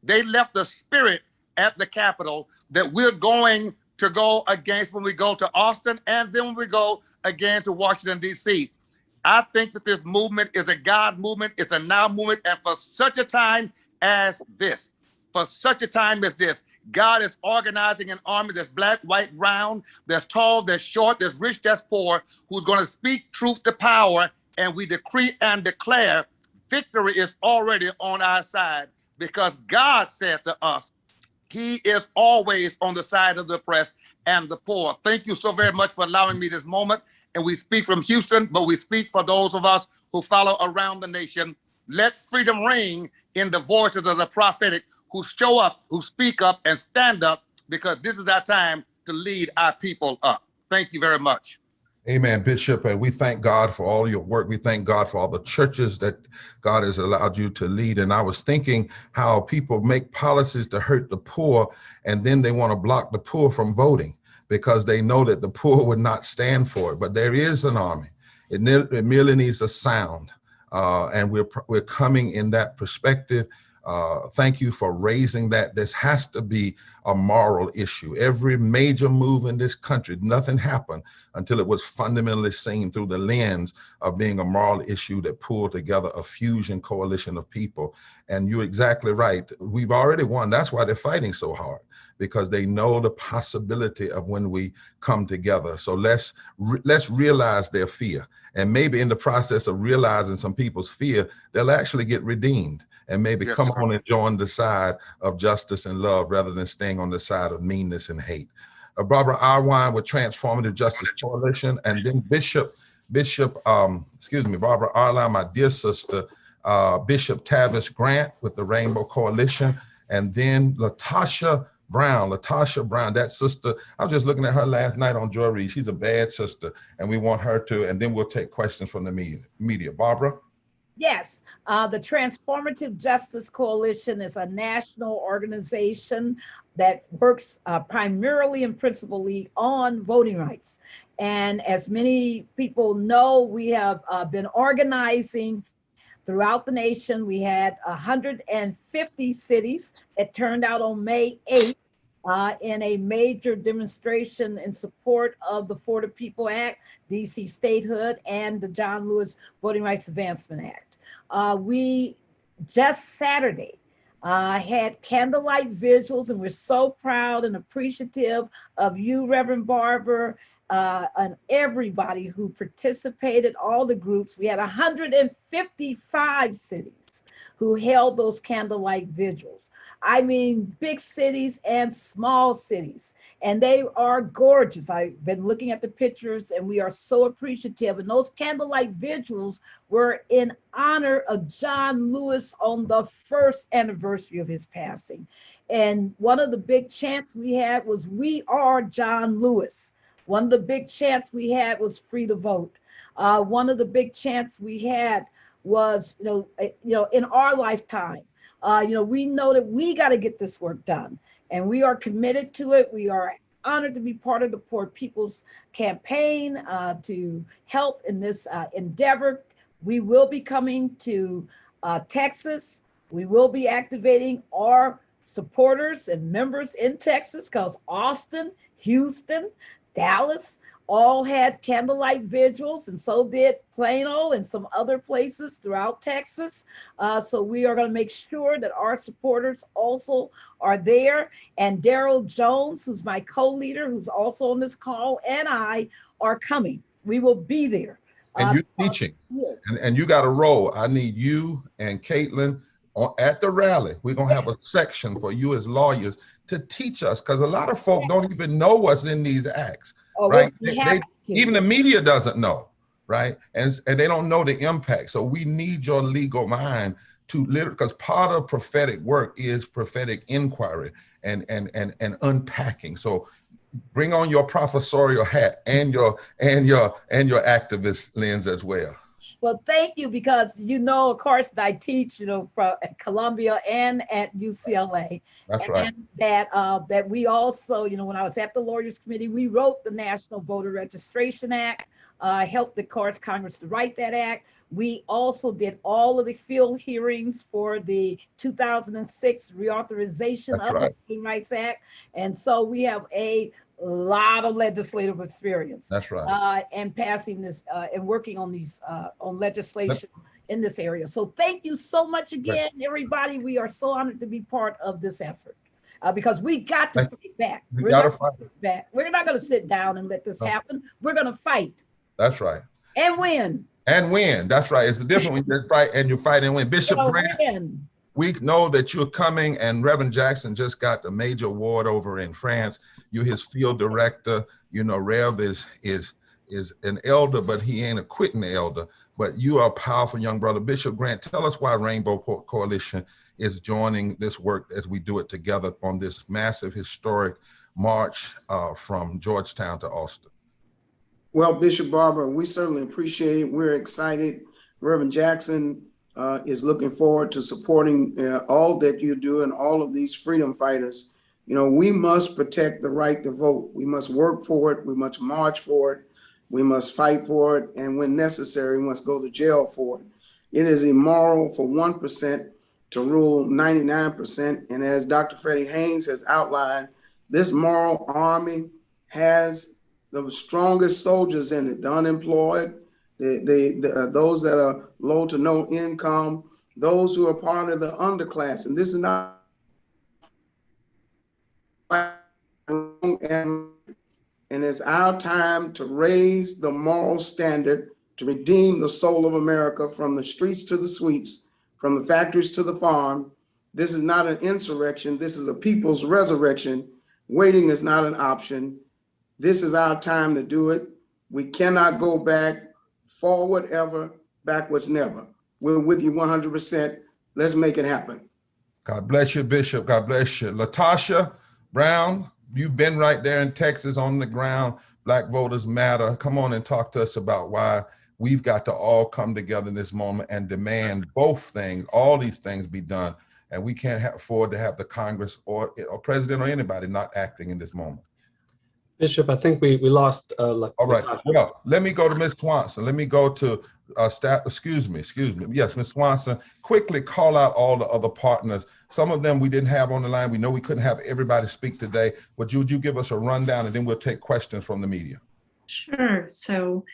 they left the spirit at the Capitol that we're going to go against when we go to Austin, and then when we go again to Washington, D.C. I think that this movement is a God movement, it's a now movement, and for such a time as this, God is organizing an army that's black, white, brown, that's tall, that's short, that's rich, that's poor, who's going to speak truth to power. And we decree and declare victory is already on our side, because God said to us, he is always on the side of the oppressed and the poor. Thank you so very much for allowing me this moment. And we speak from Houston, but we speak for those of us who follow around the nation. Let freedom ring in the voices of the prophetic who show up, who speak up and stand up, because this is our time to lead our people up. Thank you very much.
Amen, Bishop. And we thank God for all your work. We thank God for all the churches that God has allowed you to lead. And I was thinking how people make policies to hurt the poor, and then they want to block the poor from voting because they know that the poor would not stand for it. But there is an army. It merely needs a sound. And we're coming in that perspective. Thank you for raising that. This has to be a moral issue. Every major move in this country, nothing happened until it was fundamentally seen through the lens of being a moral issue that pulled together a fusion coalition of people. And you're exactly right. We've already won. That's why they're fighting so hard, because they know the possibility of when we come together. So let's realize their fear. And maybe in the process of realizing some people's fear, they'll actually get redeemed and maybe come on and join the side of justice and love rather than staying on the side of meanness and hate. Barbara Arwine with Transformative Justice Coalition, and then Barbara Arline, my dear sister, Bishop Tavis Grant with the Rainbow Coalition, and then Latasha Brown, that sister. I was just looking at her last night on Joy Reid. She's a bad sister, and we want her to, and then we'll take questions from the media. Barbara?
Yes, the Transformative Justice Coalition is a national organization that works primarily and principally on voting rights. And as many people know, we have been organizing throughout the nation. We had 150 cities that turned out on May 8th in a major demonstration in support of the For the People Act, DC statehood, and the John Lewis Voting Rights Advancement Act. We just Saturday had candlelight vigils, and we're so proud and appreciative of you, Reverend Barber, and everybody who participated, all the groups. We had 155 cities who held those candlelight vigils. I mean, big cities and small cities, and they are gorgeous. I've been looking at the pictures, and we are so appreciative. And those candlelight vigils were in honor of John Lewis on the first anniversary of his passing. And one of the big chants we had was, "We are John Lewis." One of the big chants we had was "Free to Vote." One of the big chants we had was, in our lifetime, we know that we got to get this work done, and we are committed to it. We are honored to be part of the Poor People's Campaign to help in this endeavor. We will be coming to Texas. We will be activating our supporters and members in Texas, because Austin, Houston, Dallas all had candlelight vigils, and so did Plano and some other places throughout Texas. So we are going to make sure that our supporters also are there. And Daryl Jones, who's my co-leader, who's also on this call, and I are coming. We will be there.
And you're teaching, and you got a role. I need you and Caitlin at the rally. We're going to have a section for you as lawyers to teach us, because a lot of folk don't even know what's in these acts, right? Even the media doesn't know, right? And they don't know the impact. So we need your legal mind to literally, because part of prophetic work is prophetic inquiry and unpacking. So bring on your professorial hat and your activist lens as well.
Well, thank you, because of course, that I teach, from at Columbia and at UCLA.
That's right.
And that we also, when I was at the Lawyers Committee, we wrote the National Voter Registration Act, helped the Congress to write that act. We also did all of the field hearings for the 2006 reauthorization of the Voting Rights Act. And so we have a lot of legislative experience.
That's right.
And passing this and working on these on legislation in this area. So thank you so much again, everybody. We are so honored to be part of this effort because we got to fight back. We're not going to sit down and let this happen. We're going to fight.
That's right.
And win.
And win. That's right. It's the difference when you fight and you fight and win. Bishop Grant, we know that you're coming, and Reverend Jackson just got the major award over in France. You're his field director. Rev is an elder, but he ain't a quitting elder. But you are a powerful young brother. Bishop Grant, tell us why Rainbow Coalition is joining this work as we do it together on this massive historic march from Georgetown to Austin.
Well, Bishop Barber, we certainly appreciate it. We're excited. Reverend Jackson is looking forward to supporting all that you do and all of these freedom fighters. We must protect the right to vote. We must work for it. We must march for it. We must fight for it. And when necessary, we must go to jail for it. It is immoral for 1% to rule 99%. And as Dr. Freddie Haynes has outlined, this moral army has the strongest soldiers in it, the unemployed, those that are low to no income, those who are part of the underclass. And this is not and it's our time to raise the moral standard to redeem the soul of America from the streets to the suites, from the factories to the farm. This is not an insurrection. This is a people's resurrection. Waiting is not an option. This is our time to do it. We cannot go back, forward ever, backwards never. We're with you 100%. Let's make it happen.
God bless you, Bishop. God bless you. Latasha Brown, you've been right there in Texas on the ground. Black Voters Matter. Come on and talk to us about why we've got to all come together in this moment and demand both things, all these things be done. And we can't afford to have the Congress or president or anybody not acting in this moment.
Bishop, I think we lost. All
right. Well, let me go to Ms. Swanson. Let me go to staff. Excuse me. Yes, Ms. Swanson. Quickly call out all the other partners. Some of them we didn't have on the line. We know we couldn't have everybody speak today. Would you give us a rundown, and then we'll take questions from the media?
Sure. So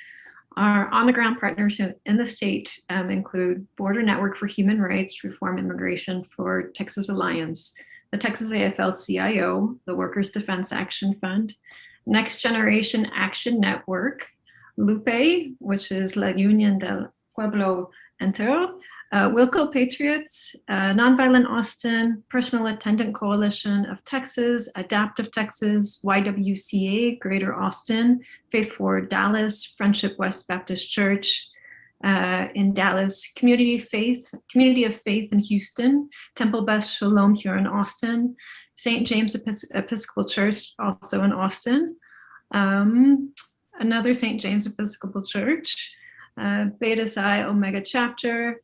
our on-the-ground partners in the state include Border Network for Human Rights, Reform Immigration for Texas Alliance, the Texas AFL-CIO, the Workers Defense Action Fund, Next Generation Action Network, LUPE, which is La Unión del Pueblo Entero, Wilco Patriots, Nonviolent Austin, Personal Attendant Coalition of Texas, Adaptive Texas, YWCA, Greater Austin, Faith Forward Dallas, Friendship West Baptist Church in Dallas, Community of Faith in Houston, Temple Beth Shalom here in Austin, St. James Episcopal Church also in Austin, another St. James Episcopal Church, Beta Psi Omega Chapter,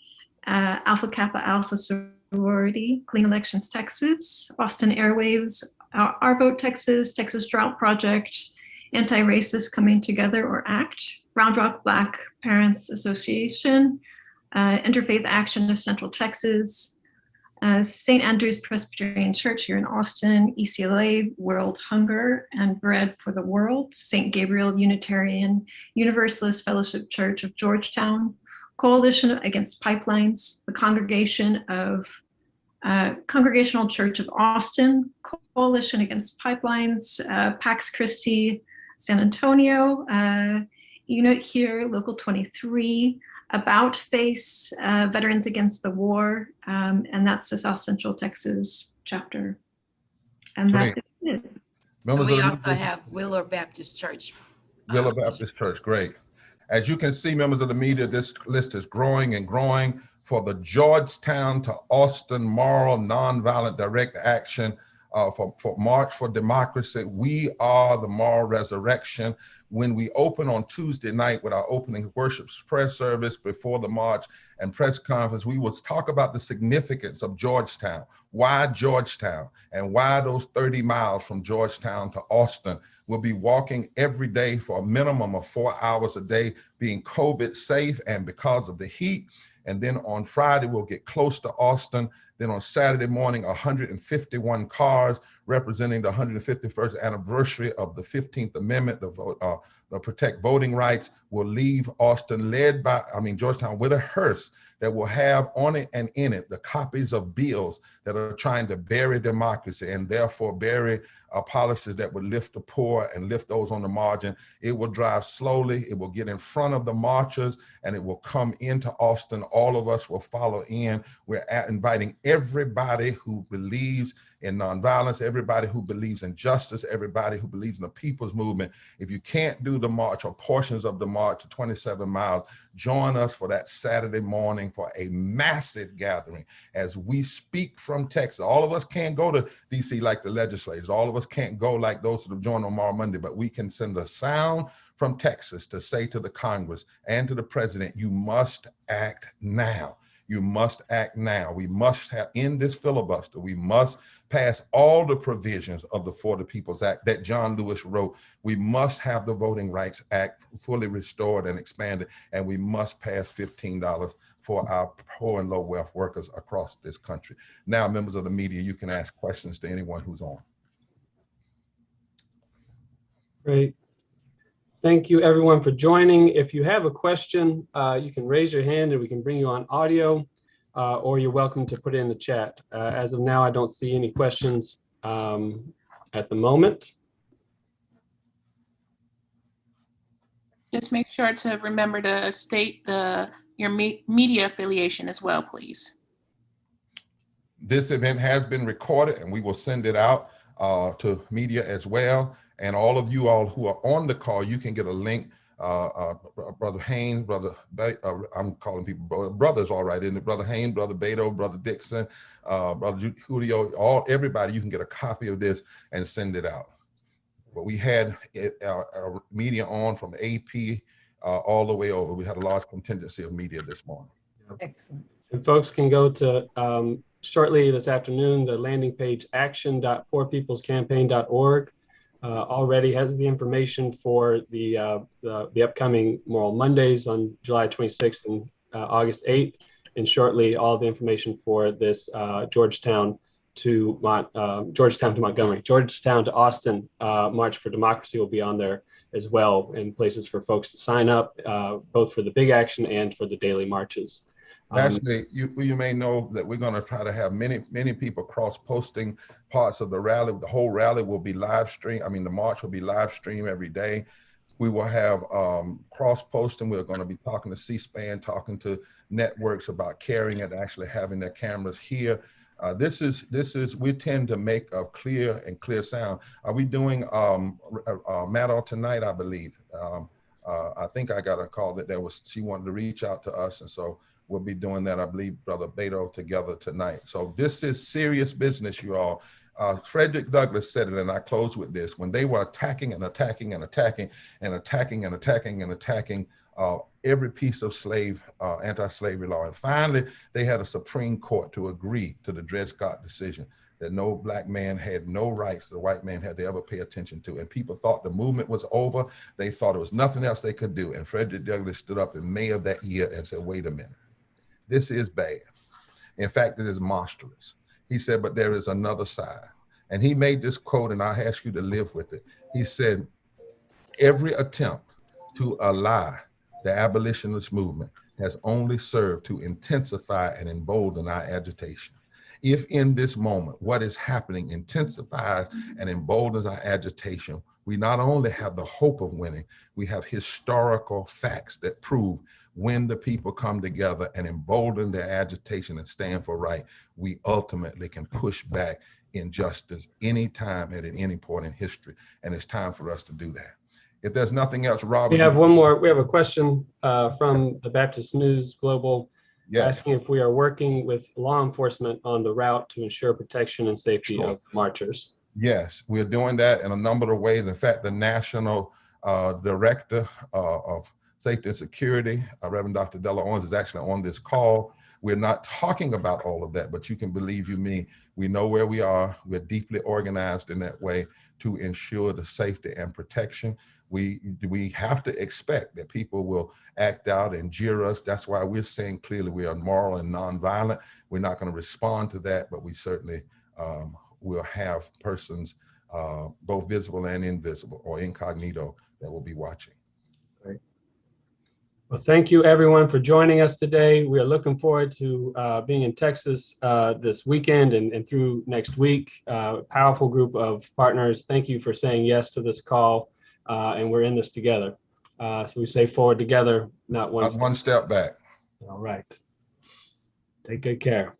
Alpha Kappa Alpha Sorority, Clean Elections Texas, Austin Airwaves, Our Vote Texas, Texas Drought Project, Anti-Racist Coming Together or ACT, Round Rock Black Parents Association, Interfaith Action of Central Texas, St. Andrew's Presbyterian Church here in Austin, ECLA, World Hunger and Bread for the World, St. Gabriel Unitarian Universalist Fellowship Church of Georgetown, Coalition Against Pipelines, the Congregational Church of Austin, Coalition Against Pipelines, Pax Christi San Antonio, Unit Here, Local 23, About Face, Veterans Against the War, and that's the South Central Texas chapter. And
Great.
that's it.
Members
We
of the
also
media,
have Wheeler Baptist Church.
Wheeler Baptist Church, great. As you can see, members of the media, this list is growing and growing for the Georgetown-to-Austin Moral Nonviolent Direct Action for March for Democracy. We are the moral resurrection. When we open on Tuesday night with our opening worship prayer service before the march and press conference, we will talk about the significance of Georgetown. Why Georgetown? And why those 30 miles from Georgetown to Austin? We'll be walking every day for a minimum of 4 hours a day, being COVID safe and because of the heat. And then on Friday, we'll get close to Austin. Then on Saturday morning, 151 cars representing the 151st anniversary of the 15th Amendment, the Protect Voting Rights, will leave Austin Georgetown with a hearse that will have on it and in it the copies of bills that are trying to bury democracy and therefore bury policies that would lift the poor and lift those on the margin. It will drive slowly, it will get in front of the marchers, and it will come into Austin. All of us will follow in. We're inviting everybody who believes in nonviolence, everybody who believes in justice, everybody who believes in the people's movement. If you can't do the march or portions of the march, 27 miles, join us for that Saturday morning for a massive gathering as we speak from Texas. All of us can't go to DC like the legislators. All of us can't go like those that have joined on tomorrow Monday, but we can send a sound from Texas to say to the Congress and to the president, you must act now. You must act now. We must end this filibuster. We must pass all the provisions of the For the People's Act that John Lewis wrote. We must have the Voting Rights Act fully restored and expanded, and we must pass $15 for our poor and low wealth workers across this country. Now, members of the media, you can ask questions to anyone who's on.
Great. Thank you everyone for joining. If you have a question, you can raise your hand and we can bring you on audio, or you're welcome to put it in the chat. As of now, I don't see any questions at the moment.
Just make sure to remember to state your media affiliation as well, please.
This event has been recorded and we will send it out to media as well. And all of you all who are on the call, you can get a link. Brother Haynes, I'm calling people brothers, all right, isn't it? Brother Haynes, Brother Beto, Brother Dixon, Brother Julio, everybody, you can get a copy of this and send it out. But we had our media on from AP all the way over. We had a large contingency of media this morning.
Excellent.
And folks can go to shortly this afternoon, the landing page action.forpeoplescampaign.org already has the information for the upcoming Moral Mondays on July 26th and August 8th, and shortly all the information for this Georgetown to Montgomery, Georgetown to Austin March for Democracy will be on there as well, and places for folks to sign up, both for the big action and for the daily marches.
Actually, you may know that we're going to try to have many people cross-posting parts of the rally. The whole rally will be live stream. I mean, the march will be live stream every day. We will have cross-posting. We're going to be talking to C-SPAN, talking to networks about carrying it, actually having their cameras here. We tend to make a clear sound. Are we doing Matt tonight, I believe? I think I got a call that she wanted to reach out to us, and so we'll be doing that, I believe, Brother Beto, together tonight. So this is serious business, you all. Frederick Douglass said it, and I close with this. When they were attacking and attacking and attacking and attacking and attacking and attacking every piece of anti-slavery law, and finally they had a Supreme Court to agree to the Dred Scott decision that no black man had no rights the white man had to ever pay attention to. And people thought the movement was over. They thought there was nothing else they could do. And Frederick Douglass stood up in May of that year and said, wait a minute, this is bad. In fact, it is monstrous. He said, but there is another side. And he made this quote, and I ask you to live with it. He said, every attempt to ally the abolitionist movement has only served to intensify and embolden our agitation. If in this moment, what is happening intensifies and emboldens our agitation, we not only have the hope of winning, we have historical facts that prove when the people come together and embolden their agitation and stand for right, we ultimately can push back injustice anytime at any point in history. And it's time for us to do that. If there's nothing else, Rob.
We have one more. We have a question from the Baptist News Global. Yes. Asking if we are working with law enforcement on the route to ensure protection and safety of marchers.
Yes, we're doing that in a number of ways. In fact, the National Director of Safety and Security, Reverend Dr. Della Owens, is actually on this call. We're not talking about all of that, but you can believe you me, we know where we are. We're deeply organized in that way to ensure the safety and protection. We have to expect that people will act out and jeer us. That's why we're saying clearly we are moral and nonviolent. We're not going to respond to that, but we certainly will have persons both visible and invisible or incognito that will be watching.
Great. Well, thank you everyone for joining us today. We are looking forward to being in Texas this weekend and through next week. Powerful group of partners. Thank you for saying yes to this call. And we're in this together. So we say forward together, not one step back. All right. Take good care.